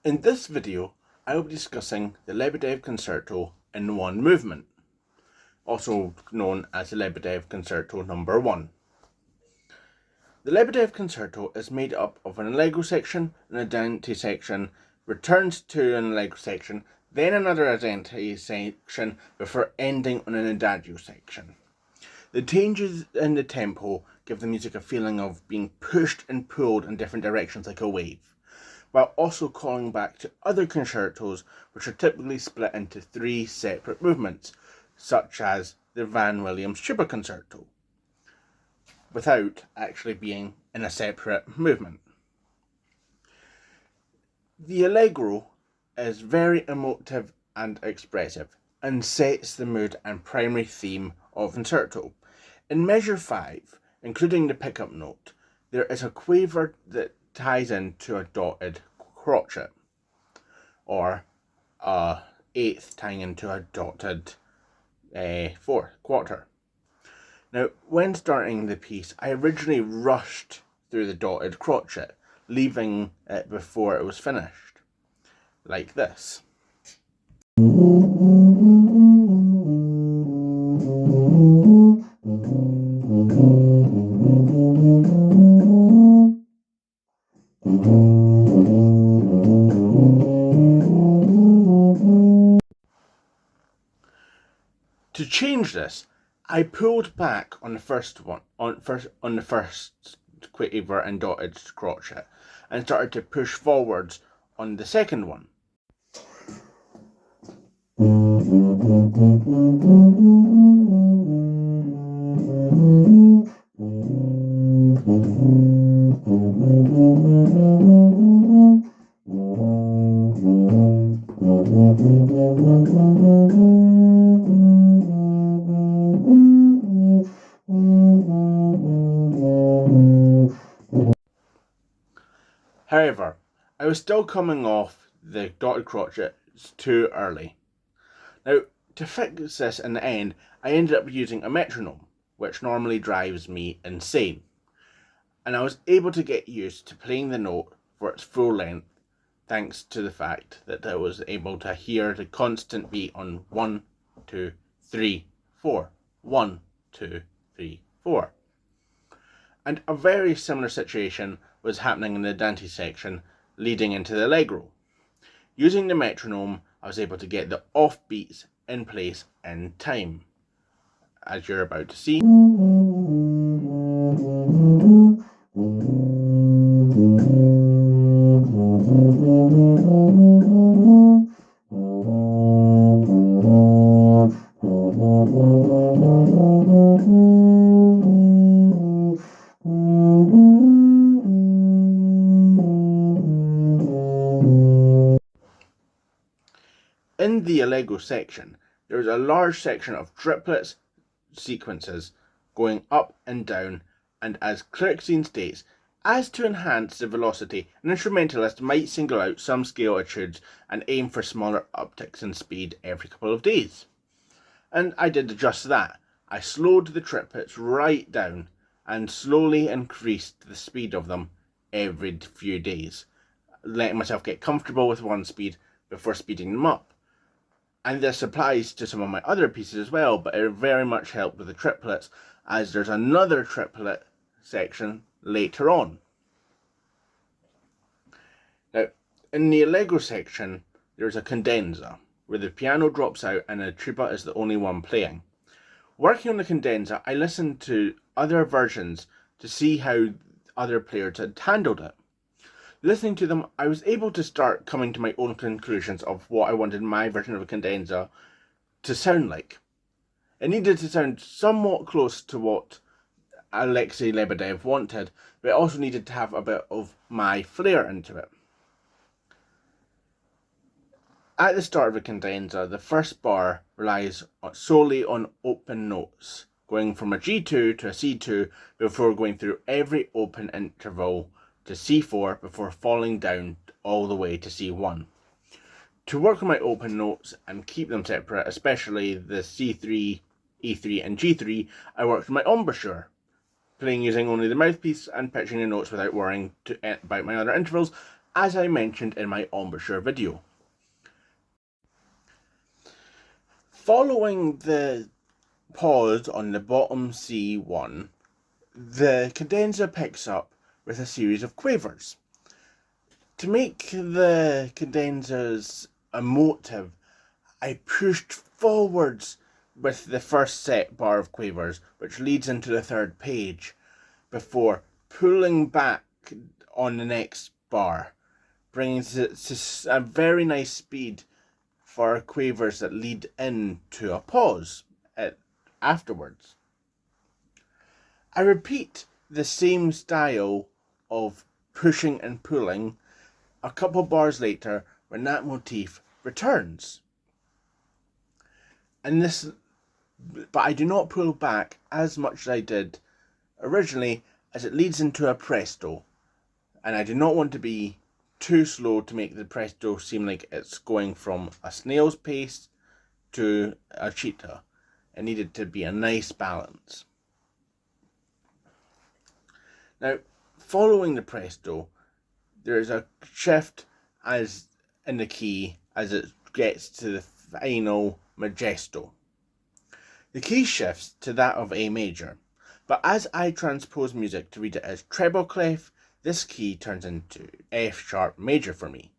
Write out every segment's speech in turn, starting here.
In this video, I will be discussing the Lebedev Concerto in one movement, also known as the Lebedev Concerto No. 1. The Lebedev Concerto is made up of an allegro section, an andante section, returns to an allegro section, then another andante section before ending on an adagio section. The changes in the tempo give the music a feeling of being pushed and pulled in different directions like a wave, while also calling back to other concertos which are typically split into three separate movements, such as the Van Williams Tuba Concerto, without actually being in a separate movement. The allegro is very emotive and expressive, and sets the mood and primary theme of concerto. In measure 5, including the pickup note, there is a quaver that ties into a dotted crotchet, or a eighth tying into a dotted fourth quarter. Now, when starting the piece, I originally rushed through the dotted crotchet, leaving it before it was finished, like this. To change this, I pulled back on the first one, on the first quaver and dotted crotchet, and started to push forwards on the second one. However, I was still coming off the dotted crotchet too early. Now, to fix this in the end, I ended up using a metronome, which normally drives me insane. And I was able to get used to playing the note for its full length, thanks to the fact that I was able to hear the constant beat on 1, 2, 3, 4. 1, 2, 3, 4. And a very similar situation was happening in the andante section leading into the allegro. Using the metronome, I was able to get the off beats in place in time, as you're about to see. In the allegro section, there is a large section of triplets sequences going up and down, and as Kirkseen states, as to enhance the velocity, an instrumentalist might single out some scale etudes and aim for smaller upticks in speed every couple of days. And I did just that. I slowed the triplets right down and slowly increased the speed of them every few days, letting myself get comfortable with one speed before speeding them up. And this applies to some of my other pieces as well, but it very much helped with the triplets, as there's another triplet section later on. Now, in the allegro section, there's a cadenza, where the piano drops out and the tuba is the only one playing. Working on the cadenza, I listened to other versions to see how other players had handled it. Listening to them, I was able to start coming to my own conclusions of what I wanted my version of a cadenza to sound like. It needed to sound somewhat close to what Alexei Lebedev wanted, but it also needed to have a bit of my flair into it. At the start of a cadenza, the first bar relies solely on open notes, going from a G2 to a C2 before going through every open interval to C4 before falling down all the way to C1. To work on my open notes and keep them separate, especially the C3, E3 and G3, I worked on my embouchure, playing using only the mouthpiece and pitching the notes without worrying about my other intervals, as I mentioned in my embouchure video. Following the pause on the bottom C1, the cadenza picks up with a series of quavers. To make the cadenzas emotive, I pushed forwards with the first set bar of quavers, which leads into the third page, before pulling back on the next bar, bringing it to a very nice speed for quavers that lead into a pause afterwards. I repeat the same style of pushing and pulling a couple bars later when that motif returns. But I do not pull back as much as I did originally, as it leads into a presto, and I do not want to be too slow to make the presto seem like it's going from a snail's pace to a cheetah. It needed to be a nice balance. Now, following the presto, there is a shift as in the key as it gets to the final Majesto. The key shifts to that of A major, but as I transpose music to read it as treble clef, this key turns into F sharp major for me.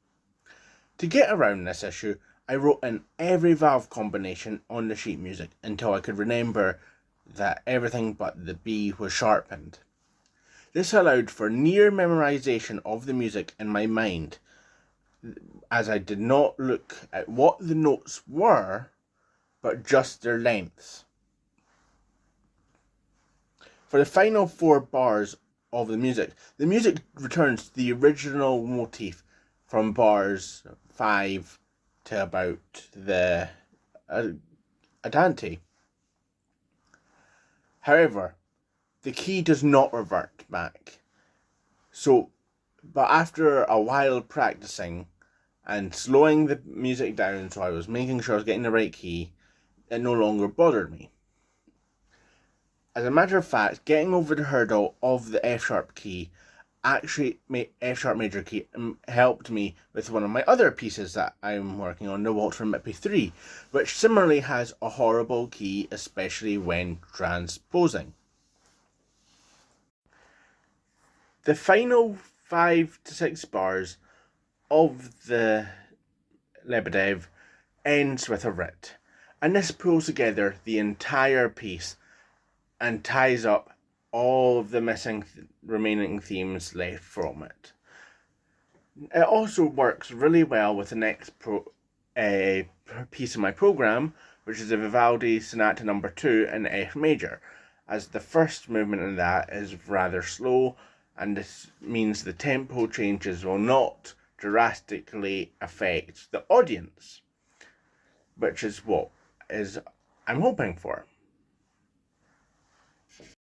To get around this issue, I wrote in every valve combination on the sheet music until I could remember that everything but the B was sharpened. This allowed for near memorization of the music in my mind, as I did not look at what the notes were, but just their lengths. For the final 4 bars of the music returns to the original motif from bars 5 to about the Andante. However, the key does not revert back. But after a while practicing and slowing the music down so I was making sure I was getting the right key, it no longer bothered me. As a matter of fact, getting over the hurdle of the F sharp key, F sharp major key, helped me with one of my other pieces that I'm working on, the Waltz from Mippy 3, which similarly has a horrible key, especially when transposing. The final 5 to 6 bars of the Lebedev ends with a rit, and this pulls together the entire piece and ties up all of the missing remaining themes left from it. It also works really well with the next piece of my program, which is the Vivaldi Sonata No. 2 in F major, as the first movement in that is rather slow, and this means the tempo changes will not drastically affect the audience, which is what I'm hoping for.